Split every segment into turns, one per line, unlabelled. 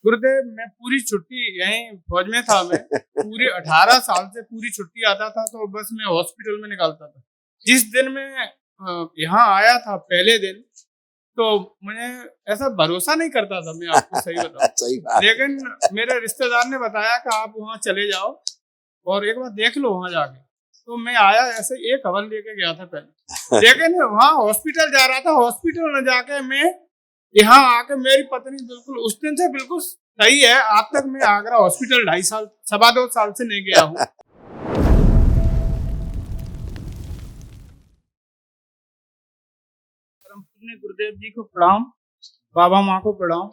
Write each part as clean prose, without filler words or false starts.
गुरुदेव, मैं पूरी छुट्टी यहीं फौज में था। मैं पूरे 18 साल से पूरी छुट्टी आता था तो बस मैं हॉस्पिटल में निकालता था। जिस दिन मैं यहाँ आया था पहले दिन, तो मुझे ऐसा भरोसा नहीं करता था, मैं आपको सही बताऊं।
सही बात।
लेकिन मेरे रिश्तेदार ने बताया कि आप वहाँ चले जाओ और एक बार देख लो वहाँ जाके। तो मैं आया, ऐसे एक हवन लेके गया था पहले। लेकिन वहाँ हॉस्पिटल जा रहा था, हॉस्पिटल न जाके मैं यहाँ आके मेरी पत्नी बिल्कुल उस दिन से बिल्कुल सही है। आज तक मैं आगरा हॉस्पिटल 2.5 साल, 2.25 साल से नहीं गया हूँ। परम पूज्य गुरुदेव जी को प्रणाम, बाबा माँ को प्रणाम।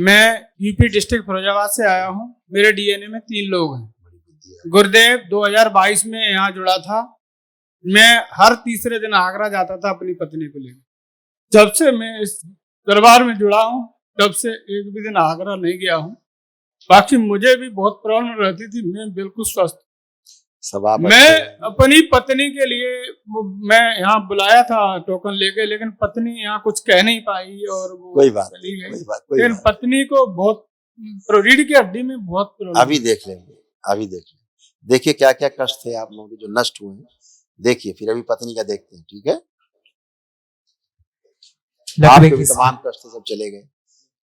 मैं यूपी डिस्ट्रिक्ट फिरोजाबाद से आया हूँ। मेरे डीएनए में 3 लोग हैं। गुरुदेव 2022 में यहाँ जुड़ा था। मैं हर तीसरे दिन आगरा जाता था अपनी पत्नी को लेकर। जब से मैं इस दरबार में जुड़ा हूँ, तब से एक भी दिन आगरा नहीं गया हूँ। बाकी मुझे भी बहुत प्रॉब्लम रहती थी, मैं बिल्कुल स्वस्थ। मैं अपनी पत्नी के लिए मैं यहाँ बुलाया था टोकन लेके, लेकिन पत्नी यहाँ कुछ कह नहीं पाई और वो
कोई बात
चली गई।
लेकिन
पत्नी को बहुत रीढ़ की हड्डी में बहुत प्रॉब्लम।
अभी देख लेंगे, अभी देख लेंगे। देखिए क्या क्या कष्ट थे आप लोगों के जो नष्ट हुए हैं। देखिए फिर अभी पत्नी का देखते हैं, ठीक है। आपके भी तमाम कष्ट सब चले गए,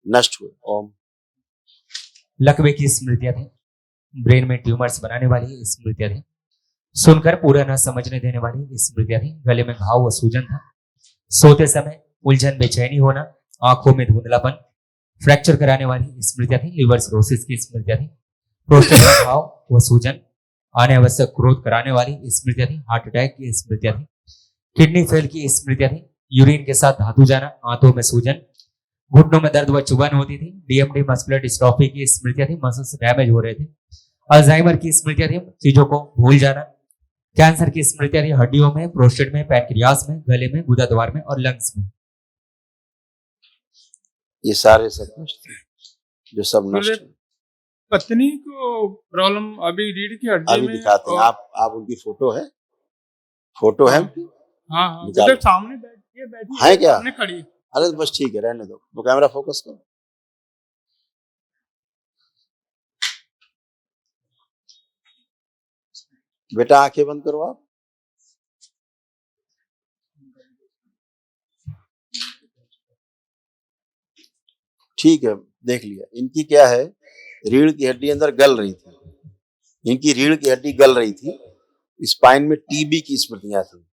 नष्ट हुए। ओम।
लकवे की स्मृतियां थी, ब्रेन में ट्यूमर्स बनाने वाली स्मृतियां थी, सुनकर पूरा न समझने देने वाली स्मृतियां थी, गले में घाव व सूजन था, सोते समय उलझन बेचैनी होना, आंखों में धुंधलापन, फ्रैक्चर कराने वाली स्मृतियां थी, लिवर सिरोसिस की स्मृतियां थी, प्रोस्टेट में घाव व सूजन, अनावश्यक क्रोध कराने वाली स्मृतियां थी, हार्ट अटैक की स्मृतियां थी, किडनी फेल की स्मृतियां थी, यूरिन के साथ धातु जाना, आंतों में सूजन, घुटनों में दर्द व चुभन होती थी, डीएमडी मस्कुलर डिस्ट्रॉफी की स्मृतियां थी, मसल्स डैमेज हो रहे थे, अल्जाइमर की स्मृतियां थी, चीजों को भूल जाना, कैंसर की स्मृतियां थी, हड्डियों में, प्रोस्टेट में, पैनक्रियास में, गले में, गुदा द्वार में और लंग्स में।
ये सारे सब कष्ट थे जो सब नष्ट।
पत्नी को प्रॉब्लम अभी रीढ़ की हड्डी
अभी
में
दिखाते हैं। आप उनकी फोटो है, फोटो है उनकी?
हाँ हाँ, तो सामने बैठी
है क्या?
सामने खड़ी।
अरे बस ठीक है, रहने दो, वो कैमरा फोकस करो। बेटा आंखें बंद करो आप। ठीक है, देख लिया। इनकी क्या है, रीढ़ की हड्डी अंदर गल रही थी, इनकी रीढ़ की हड्डी गल रही थी, स्पाइन में टीबी की स्मृतियां थी।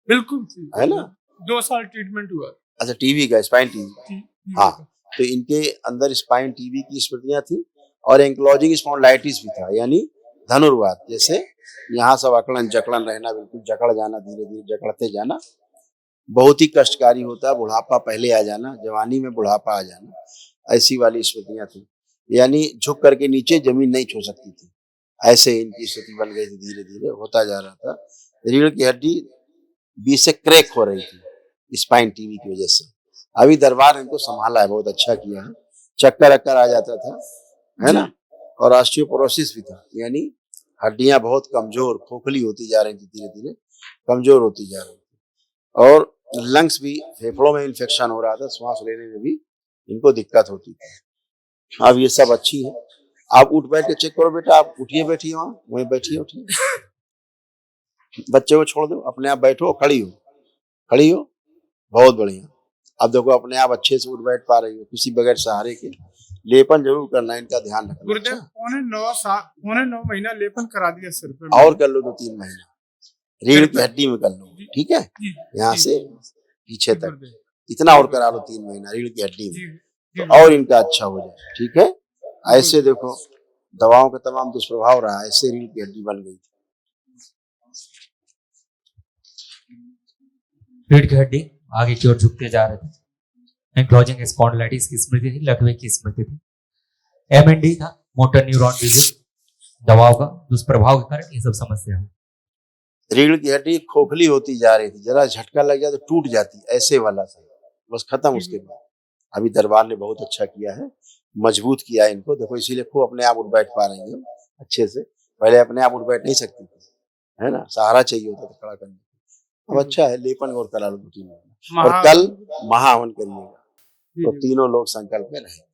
बिल्कुल
है ना?
2 साल ट्रीटमेंट हुआ।
अच्छा, टीबी का, स्पाइन टीबी। हाँ, तो इनके अंदर स्पाइन टीबी की स्मृतियां थी और एंक्लोजिंग स्पॉन्डिलाइटिस भी था, यानी धनुर्वात। जैसे यहाँ सब अकड़न जकड़न रहना, बिल्कुल जकड़ जाना, धीरे धीरे जकड़ते जाना, बहुत ही कष्टकारी होता है। बुढ़ापा पहले आ जाना, जवानी में बुढ़ापा आ जाना, ऐसी वाली स्मृतियां थी। यानी झुक करके नीचे जमीन नहीं छू सकती थी, ऐसे इनकी स्थिति बन गई थी। धीरे धीरे होता जा रहा था, रीढ़ की हड्डी बीच से क्रैक हो रही थी स्पाइन टीबी की वजह से। अभी दरबार इनको संभाला है, बहुत अच्छा किया है। चक्कर अक्कर आ जाता था, है ना, और ऑस्टियोपोरोसिस भी था, यानी हड्डियां बहुत कमजोर, खोखली होती जा रही थी, धीरे धीरे कमजोर होती जा रही थी। और लंग्स भी, फेफड़ों में इन्फेक्शन हो रहा था, सांस लेने में भी इनको दिक्कत होती थी। अब ये सब अच्छी है। आप उठ बैठ के चेक करो बेटा, आप उठिए, बैठिए, वहीं बैठिए, उठिए, बच्चे को छोड़ दो, अपने आप बैठो, खड़ी हो, खड़ी हो, बहुत बढ़िया। अब देखो अपने आप अच्छे से उठ बैठ पा रही हो, किसी बगैर सहारे के। लेपन जरूर करना, इनका ध्यान रखना।
गुरुदेव, पौने 9 महीना लेपन करा दिया सर पे।
और कर लो 2-3 महीना, रीढ़ की हड्डी में कर लो, ठीक है, यहाँ से पीछे तक इतना और करा लो, 3 महीना रीढ़ की हड्डी में, तो और इनका अच्छा हो जाए, ठीक है। ऐसे देखो दवाओं का तमाम दुष्प्रभाव रहा, ऐसे रीढ़ की हड्डी बन गई।
रीढ़ की हड्डी आगे की ओर झुकते जा रहे थे, एंक्लोजिंग स्पॉन्डिलाइटिस की स्मृति थी, लकवे की स्मृति थी, एमएनडी था, मोटर न्यूरॉन डिजीज, दवाओं का दुष्प्रभाव के कारण ये सब समस्या है।
रीढ़ की हड्डी खोखली होती जा रही थी, जरा झटका लग जाए तो टूट जाती, ऐसे वाला था, बस खत्म। उसके बाद अभी दरबार ने बहुत अच्छा किया है, मजबूत किया है इनको। देखो इसीलिए खूब अपने आप उठ बैठ पा रही है अच्छे से। पहले अपने आप उठ बैठ नहीं सकती थी, है ना, सहारा चाहिए होता था खड़ा करने। अब अच्छा है, लेपन और करा लो 2-3 महीना, और कल महाहवन करिएगा, तो तीनों लोग संकल्प में रहेंगे।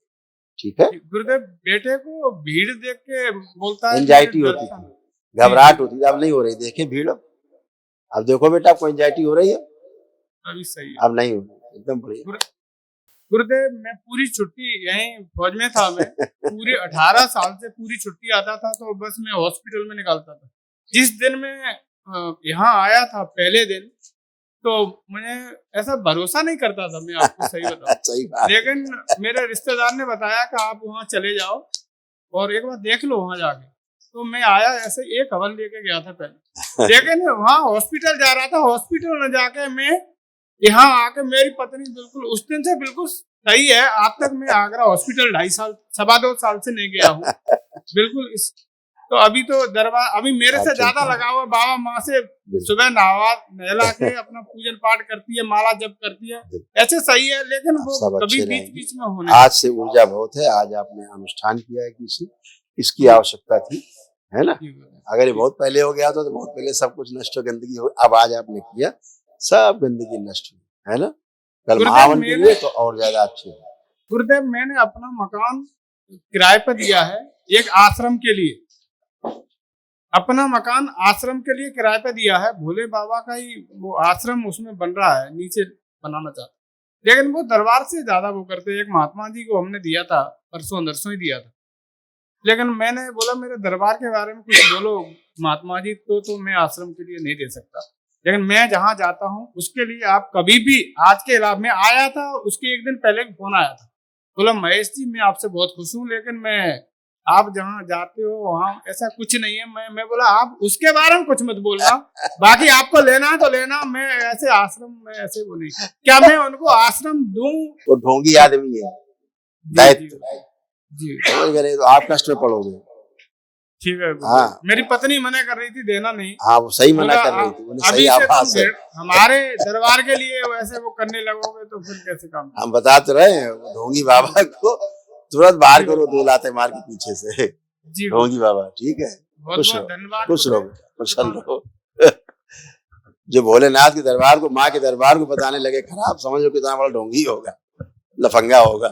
ठीक है,
गुरुदेव बेटे को भीड़ देख के बोलता है
एंजाइटी होती थी, घबराहट होती थी, अब नहीं हो रही। देखे भीड़, अब देखो बेटा आपको एंजाइटी हो रही है,
अभी सही है।
अब नहीं हो रही, एकदम बढ़िया।
गुरुदेव मैं पूरी छुट्टी यहीं फौज में था, मैं पूरे 18 साल से पूरी छुट्टी आता था तो बस मैं हॉस्पिटल में निकालता था। जिस दिन मैं यहाँ आया था पहले दिन, तो मुझे ऐसा भरोसा नहीं करता था, मैं आपको सही बताऊं।
सही बात।
लेकिन मेरे रिश्तेदार ने बताया कि आप वहाँ चले जाओ और एक बार देख लो वहाँ जाके। तो मैं आया, ऐसे एक हवन लेके गया था पहले, लेकिन वहाँ हॉस्पिटल जा रहा था, हॉस्पिटल न जाके मैं यहाँ आके मेरी पत्नी बिल्कुल उस दिन से बिल्कुल सही है। आज तक मैं आगरा हॉस्पिटल 2.5 साल से नहीं गया हूँ बिल्कुल। इस तो अभी तो दरबार अभी मेरे से ज्यादा लगा हुआ बाबा माँ से। सुबह नहला के अपना पूजन पाठ करती है, माला जप करती है, ऐसे सही है, लेकिन वो कभी बीच बीच में होने।
आज से ऊर्जा बहुत है, आज आपने अनुष्ठान किया है किसी, इसकी आवश्यकता थी, है ना। अगर ये बहुत पहले हो गया तो बहुत पहले सब कुछ नष्ट हो, गंदगी हो, अब आज आपने किया, सब गंदगी नष्ट हुई, है ना। कल महावन के लिए तो और ज्यादा अच्छे है।
गुरुदेव मैंने अपना मकान किराए पर दिया है एक आश्रम के लिए, अपना मकान आश्रम के लिए किराए पे दिया है। भोले बाबा का ही वो आश्रम उसमें बन रहा है, नीचे बनाना चाहता, लेकिन वो दरबार से ज्यादा वो करते। एक महात्मा जी को हमने दिया था, परसों नरसों ही दिया था, लेकिन मैंने बोला मेरे दरबार के बारे में कुछ बोलो महात्मा जी, तो मैं आश्रम के लिए नहीं दे सकता, लेकिन मैं जहाँ जाता हूँ उसके लिए आप कभी भी, आज के अलावा मैं आया था, उसके एक दिन पहले फोन आया था, बोला महेश जी मैं आपसे बहुत खुश हूँ, लेकिन मैं आप जहाँ जाते हो वहाँ ऐसा कुछ नहीं है। मैं बोला आप उसके बारे में कुछ मत बोलना, बाकी आपको लेना है तो लेना, मैं ऐसे आश्रम में ऐसे वो नहीं, क्या मैं उनको आश्रम दूं?
वो ढोंगी आदमी है,
जी
समझ गए, तो आप कष्ट में पड़ोगे।
ठीक है।
हाँ,
मेरी पत्नी मना कर रही थी, देना नहीं।
हाँ वो सही मना कर रही थी, उन्हें सही आवाज है।
हमारे दरबार के लिए वैसे वो करने लगोगे तो फिर कैसे काम?
हम बता तो रहे हैं, ढोंगी बाबा को तुरंत बाहर करो, 2 लाते मार के पीछे से। ढोंगी बाबा ठीक है, खुश रहो, खुश रहो, प्रसन्न रहो। जो भोलेनाथ के दरबार को, माँ के दरबार को बताने लगे खराब, समझो कितना बड़ा ढोंगी होगा, लफंगा होगा।